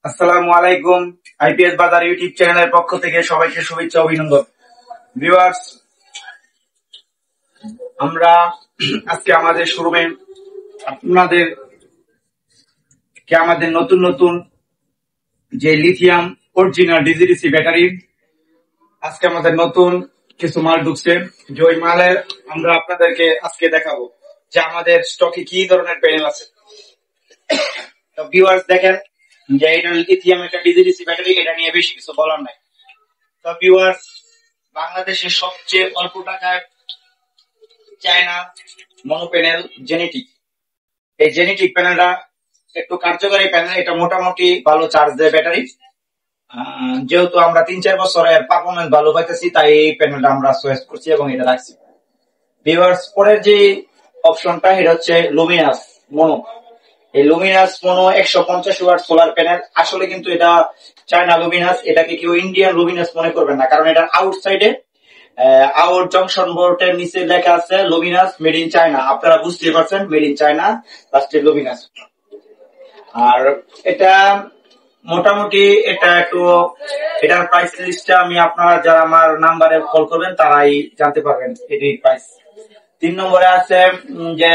আসসালামু আলাইকুম। আইপিএস বাজার ইউটিউব চ্যানেলের পক্ষ থেকে সবাইকে শুভেচ্ছা অভিনন্দন। ভিউয়ার্স, আমরা আজকে আমাদের শোরুমে আমাদের নতুন নতুন যে লিথিয়াম অরিজিনাল ডিজিডিসি ব্যাটারি, আজকে আমাদের নতুন কিছু মাল ঢুকছে। যে ওই মালের আমরা আপনাদেরকে আজকে দেখাবো যে আমাদের স্টকে কি ধরনের প্যানেল আছে। তো ভিউয়ার্স দেখেন যে এটা লিথিয়াম একটা ডিজিডিসি ব্যাটারি, এটা নিয়ে বেশি কিছু বলার নাই। তো ভিউয়ার্স, বাংলাদেশের সবচেয়ে অল্প টাকায় চায়না মনো প্যানেল জেনেটিক, এই জেনেটিক প্যানেলটা একটু কার্যকরী প্যানেল। এটা মোটামুটি ভালো চার্জ দেয় ব্যাটারি। যেহেতু আমরা 3-4 বছরের পারফরমেন্স ভালো পাইতেছি, তাই এই প্যানেলটা আমরা চয়েস করছি এবং এটা রাখছি। ভিউয়ার্স, পরের যে অপশনটা এটা হচ্ছে লুমিনাস মনো। এই লুমিনাস মনো 150 ওয়াট সোলার প্যানেল। আসলে কিন্তু এটা চায়না লুমিনাস, এটাকে কেউ ইন্ডিয়ান লুমিনাস মনে করবেন না, কারণ এটা আউটসাইডে আউট জংশন বোর্ডের নিচে লেখা আছে লুমিনাস মেড ইন চায়না। আপনারা বুঝতে পারছেন, মেড ইন চায়না লাস্টে লুমিনাস। আর এটা মোটামুটি এটা একটু এটার প্রাইস লিস্টটা আমি আপনারা যারা আমার নাম্বারে কল করবেন তারাই জানতে পারবেন এটির প্রাইস। 3 নম্বরে আছে যে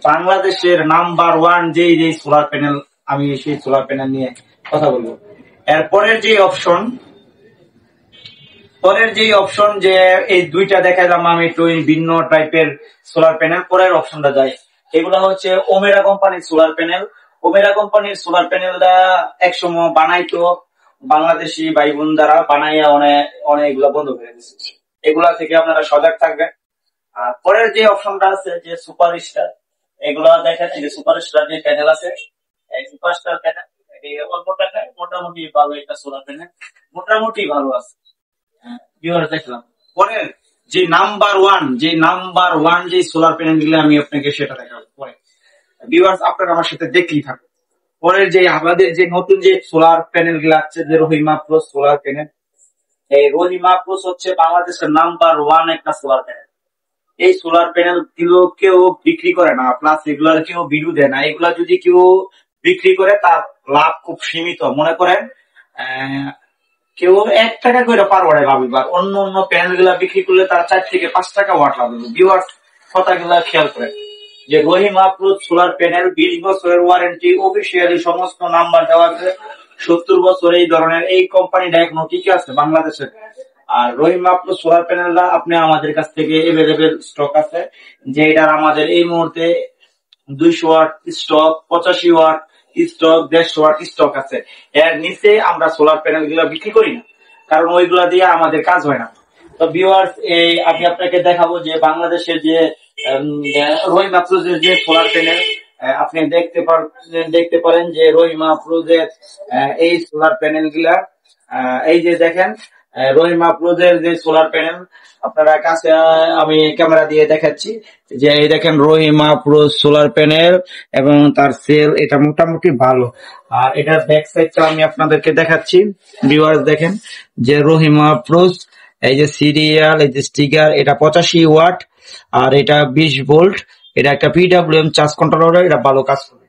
বাংলাদেশের নাম্বার 1 যে সোলার প্যানেল, আমি সেই সোলার প্যানেল নিয়ে কথা বলবো। এরপরের যে অপশন যে এই দুইটা দেখাইলাম আমি, একটু ভিন্ন টাইপের সোলার প্যানেল। পরের অপশনটা যায়, এগুলা হচ্ছে ওমেরা কোম্পানির সোলার প্যানেল। ওমেরা কোম্পানির সোলার প্যানেলটা একসময় বানাইতো বাংলাদেশি ভাই বোন দ্বারা, বানাইয়া অনেকগুলা বন্ধ করে দিচ্ছে। এগুলা থেকে আপনারা সজাগ থাকবেন। আর পরের যে অপশনটা আছে যে সুপার স্টার, এগুলা দেখেন এই যে সুপার স্টার যে প্যানেল আছে, এই সুপার স্টার প্যানেল অল্প টাকায় মোটামুটি ভালো একটা সোলার প্যানেল, মোটামুটি ভালো আছে। দেখলাম পরের যে নাম্বার ওয়ান যে সোলার প্যানেল গুলো আমি আপনাকে সেটা দেখাবো পরে। ভিউয়ার্স, আপনারা আমার সাথে দেখলেই থাকুন। পরের যে আমাদের যে নতুন যে সোলার প্যানেল গুলো আছে, যে রহিমা প্রো সোলার প্যানেল। এই রহিমা প্রো হচ্ছে বাংলাদেশের নাম্বার 1 একটা সোলার প্যানেল। এই সোলার প্যানেল গুলো কেউ বিক্রি করে না, প্লাস এগুলার কেউ বিরু দেয় না। এগুলা যদি কেউ বিক্রি করে তার লাভ খুব সীমিত। মনে করেন কেউ 1 টাকা করে পার ওয়াটে লাভ হবে, অন্য অন্য প্যানেল গুলা বিক্রি করলে তারা 4 থেকে 5 টাকা ওয়াট লাভ হবে। ভিউয়ার্স, কথাগুলা খেয়াল করেন যে রহিমা প্রো সোলার প্যানেল 20 বছরের ওয়ারেন্টি, অফিসিয়ালি সমস্ত নাম্বার দেওয়া আছে। 70 বছর এই ধরনের এই কোম্পানিটা এখনো টিকে আছে বাংলাদেশে। আর রহিমা প্রো সোলার প্যানেলটা আপনি আমাদের কাছ থেকে এভেলেবেল স্টক আছে, যে এটার আমাদের এই মুহূর্তে 200 watt stock, 85 watt stock, 150 watt stock আছে। এর নিচে আমরা সোলার প্যানেল গুলো বিক্রি করি না, কারণ ওইগুলা দিয়ে আমাদের কাজ হয় না। তো ভিউয়ার্স, আমি আপনাকে দেখাবো যে বাংলাদেশের যে রহিমা প্রোজের যে সোলার প্যানেল, আপনি দেখতে পারেন যে রহিমা প্রোজের এই সোলার প্যানেল গুলা, এই যে দেখেন রহিমা প্রোজের যে সোলার প্যানেল, আপনারা কাছে আমি ক্যামেরা দিয়ে দেখাচ্ছি যে এই দেখেন রহিমা প্রো সোলার প্যানেল এবং তার সেল এটা মোটামুটি ভালো। আর এটার ব্যাক সাইডটা আমি আপনাদেরকে দেখাচ্ছি। ভিউয়ার্স দেখেন যে রহিমা প্রো, এই যে সিরিয়াল, এই যে স্টিকার, এটা 85 ওয়াট আর এটা 20 ভোল্ট। এটা একটা পিডব্লিউএম চার্জ কন্ট্রোলার, এটা ভালো কাজ করে।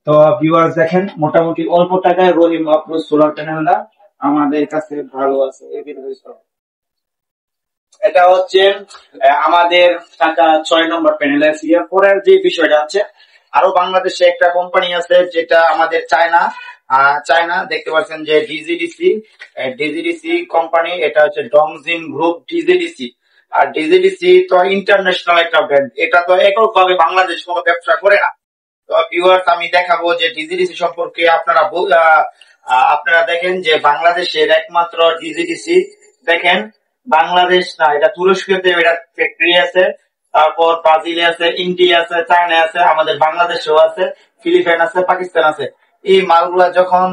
তো ভিউয়ার্স দেখেন মোটামুটি অল্প টাকায় রহিমা প্রো সোলার প্যানেলটা আমাদের কাছে ভালো আছে। এটা হচ্ছে আমাদের টাকা 6 নম্বর প্যানেলের। পরের যে বিষয়টা আছে, আরো বাংলাদেশে একটা কোম্পানি আছে যেটা আমাদের চায়না দেখতে পাচ্ছেন যে ডিজিডিসি কোম্পানি। এটা হচ্ছে ডংজিন গ্রুপ ডিজিডিসি। আর ডিজিডিসি তো ইন্টারন্যাশনাল একটা ব্র্যান্ড, এটা তো এককভাবে বাংলাদেশ কোনো ব্যবসা করে না। তো ভিউয়ার্স, আমি দেখাবো যে ডিজিডিসি সম্পর্কে আপনারা দেখেন যে বাংলাদেশের একমাত্র ডিজিডিসি দেখেন, বাংলাদেশ না, এটা তুরস্কতে এটা ফ্যাক্টরি আছে, তারপর ব্রাজিলে আছে, ইন্ডিয়া আছে, চায়না আছে, আমাদের বাংলাদেশেও আছে, ফিলিপাইন আছে, পাকিস্তান আছে। এই মালগুলা যখন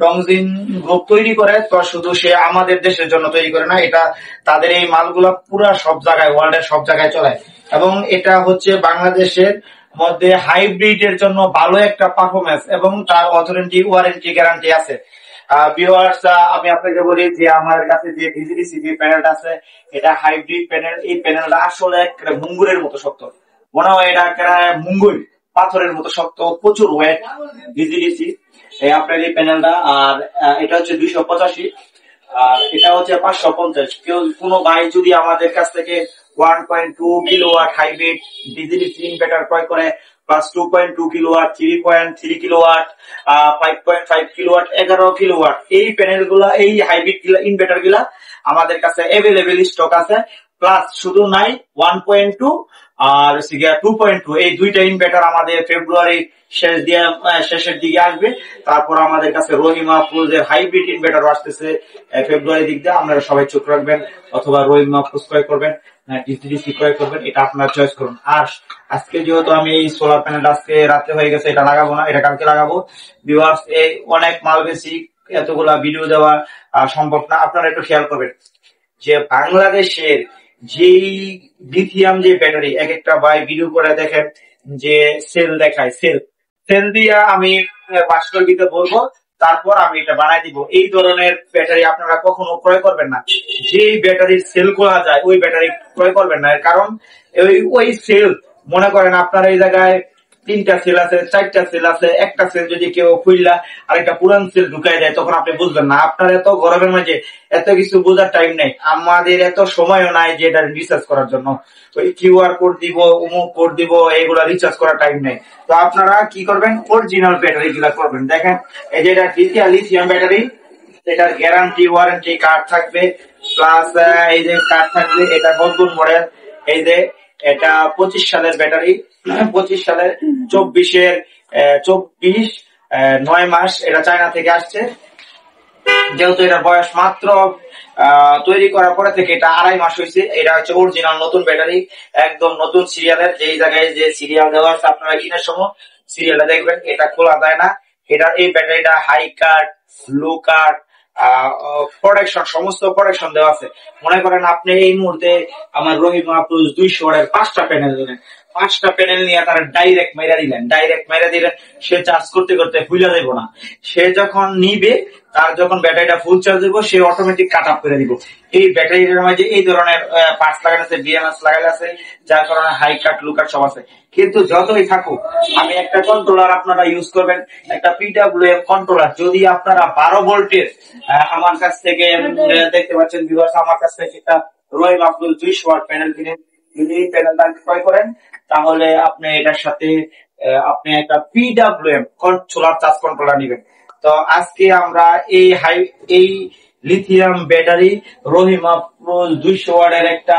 ডংজিন গ্রুপ তৈরি করে, তো শুধু সে আমাদের দেশের জন্য তৈরি করে না, এটা তাদের এই মালগুলা পুরা সব জায়গায়, ওয়ার্ল্ডের সব জায়গায় চলায়। এবং এটা হচ্ছে বাংলাদেশের মধ্যে হাইব্রিড এর জন্য ভালো একটা পারফরমেন্স এবং তার অথেন্টিক ওয়ারেন্টি গ্যারান্টি আছে। ভিউয়ার্স, আমি আপনাকে বলি যে আমার কাছে যে ডিজিডিসি যে প্যানেলটা আছে, এটা হাইব্রিড প্যানেল। এই প্যানেলটা আসলে মুঙ্গুরের মতো শক্ত, মনে হয় এটা মুঙ্গুর পাথরের মতো শক্ত, প্রচুর ওয়েট ডিজিডিসি। এই আপনার এই প্যানেলটা। আর এটা হচ্ছে 285, আর এটা হচ্ছে 550। কেউ কোনো ভাই যদি আমাদের কাছ থেকে 1.2 কিলোওয়াট হাইব্রিড ডিজিডিসি ইনভার্টার ক্রয় করে, plus 2.2 kilowatt, 3.3 kilowatt, 5.5 kilowatt, 11 kilowatt, এই প্যানেল গুলা, এই হাইব্রিড ইনভার্টার গুলা আমাদের কাছে অ্যাভেলেবেল স্টক আছে। প্লাস শুধু নাই 1.2 আর 2.2, এই দুইটা ইনভার্টার আমাদের ফেব্রুয়ারি শেষের দিকে আসবে। তারপর আমাদের কাছে রহিমা ফুজের হাইব্রিড ইনভার্টার আসতেছে ফেব্রুয়ারি দিক দিয়ে। আপনারা সবাই চোখ রাখবেন, অথবা রহিমা ফুজ ক্রয় করবেন, ডিসিডিসি ক্রয় করবেন, এটা আপনারা চয়েস করুন। আর আজকে যেহেতু আমি এই সোলার প্যানেল আজকে রাতে হয়ে গেছে, এটা লাগাবো না, এটা কালকে লাগাবো। ভিউয়ার্স, এই অনেক মাল বেশি, এতগুলা ভিডিও দেওয়া সম্ভব না। আপনারা একটু খেয়াল করবেন যে বাংলাদেশের যেই লিথিয়াম যে ব্যাটারি, এক একটা ভাই ভিডিও করে দেখেন যে সেল দেখায়, সেল দিয়া আমি মাস্টার দিতে বলবো, তারপর আমি এটা বানাই দিব। এই ধরনের ব্যাটারি আপনারা কখনো ক্রয় করবেন না। যেই ব্যাটারির সেল করা যায় ওই ব্যাটারি ক্রয় করবেন না। এর কারণ ওই সেল, মনে করেন আপনার এই জায়গায় 3টা সেল আছে, 4টা সেল আছে, একটা সেল যদি কেউ খুললা আরেকটা পুরান সেল ঢুকাই দেয়, তখন আপনি বুঝবেন না। আপনার এত গরমের মাঝে এত কিছু বোঝার টাইম নেই, আমাদের এত সময়ও নাই যে এটা রিসার্চ করার জন্য। ওই কিউআর কোড দিব, অমুক কোড দিব, এগুলা রিচার্জ করার টাইম নেই। তো আপনারা কি করবেন, অরিজিনাল ব্যাটারি গুলা করবেন। দেখেন এই যে এটা লিথিয়াম ব্যাটারি, এটার গ্যারান্টি ওয়ারেন্টি কার্ড থাকবে, প্লাস এই যে কার্ড থাকবে। এটা নতুন মডেল, এই যে এটা 25 সালের ব্যাটারি, 25 সালের 24 9 মাস, এটা চায়না থেকে আসছে। যেহেতু এটার বয়স মাত্র তৈরি করার পরে থেকে এটা 2.5 মাস হয়েছে। এটা হচ্ছে অরিজিনাল নতুন ব্যাটারি, একদম নতুন সিরিয়ালের। যেই জায়গায় যে সিরিয়াল দেওয়া আছে আপনারা কিনার সময় সিরিয়ালটা দেখবেন, এটা খোলা যায় না। এটা এই ব্যাটারিটা হাই কার্ড, লো কার্ড, প্রোটেকশন, সমস্ত প্রোটেকশন দেওয়া আছে। মনে করেন আপনি এই মুহূর্তে আমার রহিমা প্লাস 200 ওয়াটের 5টা প্যানেল দিলেন, 5টা প্যানেল নিয়ে তারা ডাইরেক্ট মাইরা দিলেন, সে চার্জ করতে করতে ভুলে যাইব না। সে যখন নিবে, তার যখন ব্যাটারিটা ফুল চার্জ দিব, সে অটোমেটিক কাট আপ করে দিব। এই ব্যাটারির মাঝে এই ধরনের পার্টস লাগানো আছে, বিএমএস লাগানো আছে, যার কারণে হাই কাট, লো কাট সব আছে। কিন্তু যতই থাকুক, আমি একটা কন্ট্রোলার আপনারা ইউজ করবেন, একটা পিডব্লিউএম কন্ট্রোলার। যদি আপনারা 12 ভোল্টের আমার কাছ থেকে দেখতে পাচ্ছেন ভিউয়ার্স, আমার কাছ থেকে একটা রহিমা আব্দুল 200 ওয়াট প্যানেল কিনে, যদি এই প্যানেলটা ক্রয় করেন, তাহলে আপনি এটার সাথে আপনি একটা পিডব্লিউএম সোলার চার্জ কন্ট্রোলার নেবেন। তো আজকে আমরা এই লিথিয়াম ব্যাটারি, রহিমা প্রোজ 200 ওয়াটের একটা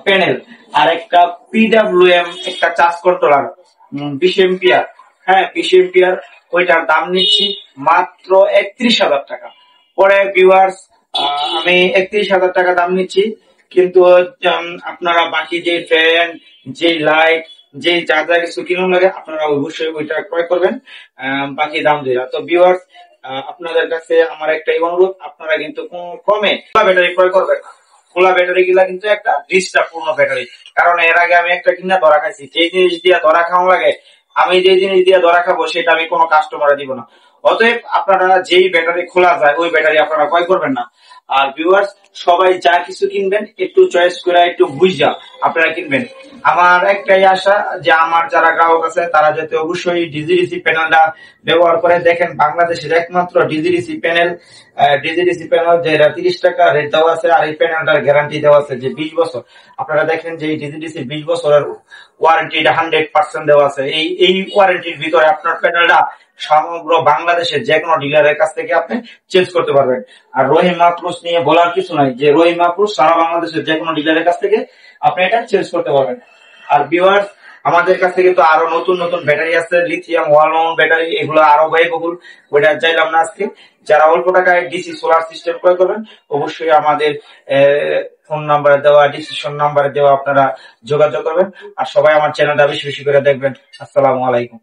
প্যানেল, আর একটা পিডব্লিউএম একটা চার্জ কন্ট্রোলার 20 এম্পিয়ার, হ্যাঁ 20 এম্পিয়ার, ওইটার দাম নিচ্ছি মাত্র 31,000 টাকা। পরে ভিউয়ার্স, আমি 31,000 টাকা দাম নিচ্ছি, কিন্তু আপনারা বাকি যে ফ্যান, যে লাইট, যে যা যা কিছু কিনুন লাগে, আপনারা অবশ্যই ওইটা ক্রয় করবেন বাকি দাম দিয়ে। তো ভিউয়ার্স, আপনাদের কাছে আমার একটাই অনুরোধ, আপনারা কিন্তু কমে ব্যাটারি ক্রয় করবেন। খোলা ব্যাটারি গুলা কিন্তু একটা ডিস্টার্ব পূর্ণ ব্যাটারি। কারণ এর আগে আমি একটা কিনা ধরা খাইছি, যে জিনিস দিয়ে ধরা খাওয়া লাগে, আমি যে জিনিস দিয়ে ধরা খাবো সেটা আমি কোনো কাস্টমারে দিব না। অতএব আপনারা যেই ব্যাটারি খোলা যায় ওই ব্যাটারি আপনারা ক্রয় করবেন না। আর ভিউয়ার্স, সবাই যা কিছু কিনবেন একটু চয়েস করে, একটু বুঝা আপনারা কিনবেন। আমার একটাই আশা যে আমার যারা গ্রাহক আছে তারা যাতে অবশ্যই ডিজিডিসি প্যানেলটা ব্যবহার করে। দেখেন বাংলাদেশের একমাত্র ডিজিডিসি প্যানেল যেটা 30 টাকা রেট দেওয়া আছে, আর এই প্যানেলটার গ্যারান্টি দেওয়া আছে যে 20 বছর। আপনারা দেখেন যে এই ডিজিডিসি 20 বছরের ওয়ারেন্টি 100% দেওয়া আছে। এই ওয়ারেন্টির ভিতরে আপনার প্যানেলটা সমগ্র বাংলাদেশের যে কোনো ডিলারের কাছ থেকে আপনি চেঞ্জ করতে পারবেন। আর রহিমা প্লাস নিয়ে বলার কিছু নাই, যে রহিমা প্লাস সারা বাংলাদেশের যে কোনো ডিলারের কাছ থেকে আপনি এটা চেঞ্জ করতে পারবেন। আর ভিউয়ার্স, আমাদের কাছে কিন্তু আরো নতুন নতুন ব্যাটারি আছে, লিথিয়াম ওয়াল মাউন্ট ব্যাটারি, এগুলো আরো ব্যয়বহুল, ওইটা চাইলাম না আজকে। যারা অল্প টাকায় ডিসি সোলার সিস্টেম ক্রয় করবেন, অবশ্যই আমাদের ফোন নাম্বারে দেওয়া, ডিসিশন নাম্বারে দেওয়া আপনারা যোগাযোগ করবেন। আর সবাই আমার চ্যানেলটা বেশি বেশি করে দেখবেন। আসসালামু আলাইকুম।